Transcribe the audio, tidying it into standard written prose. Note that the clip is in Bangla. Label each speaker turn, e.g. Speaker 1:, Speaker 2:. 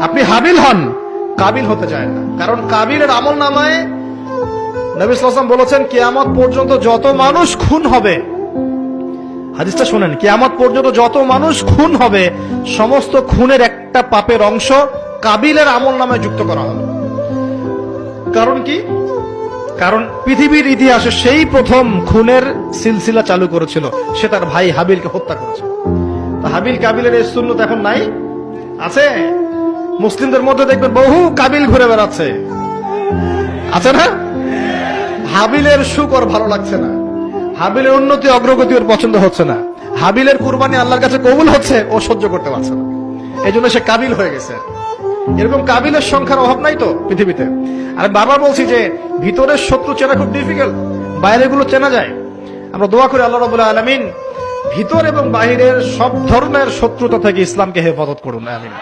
Speaker 1: আপনি হাবিল হন, কাবিল হতে চায় না। কারণ কাবিলের আমল নামায় নবী সাল্লাল্লাহু আলাইহি ওয়াসাল্লাম বলেছেন কিয়ামত পর্যন্ত যত মানুষ খুন হবে, হাদিসটা শুনেন, কিয়ামত পর্যন্ত যত মানুষ খুন হবে সমস্ত খুনের একটা পাপের অংশ কাবিলের আমল নামায় যুক্ত করা হবে। কারণ কি? কারণ পৃথিবীর ইতিহাসে সেই প্রথম খুনের সিলসিলা চালু করেছিল, সে তার ভাই হাবিলকে হত্যা করেছে। হাবিল কাবিলের এই সুন্নত এখন নাই, আছে? মুসলিমদের মধ্যে দেখবেন বহু কাবিল ঘুরে বেড়াচ্ছে, আছে না? হাবিলের সুখ ওর ভালো লাগছে না, হাবিলের উন্নতি অগ্রগতি ওর পছন্দ হচ্ছে না, হাবিলের কুরবানি আল্লাহর কাছে কবুল হচ্ছে, ও সহ্য করতে পারছে না, এই জন্য সে কাবিল হয়ে গেছে। এরকম কাবিলের সংখ্যার অভাব নাই তো পৃথিবীতে। আর বারবার বলছি যে ভিতরের শত্রু চেনা খুব ডিফিকাল্ট, বাইরে গুলো চেনা যায়। আমরা দোয়া করি আল্লাহ রাব্বুল আলামিন ভিতর এবং বাহিরের সব ধরনের শত্রুতা থেকে ইসলামকে হেফাজত করুন, আমিন।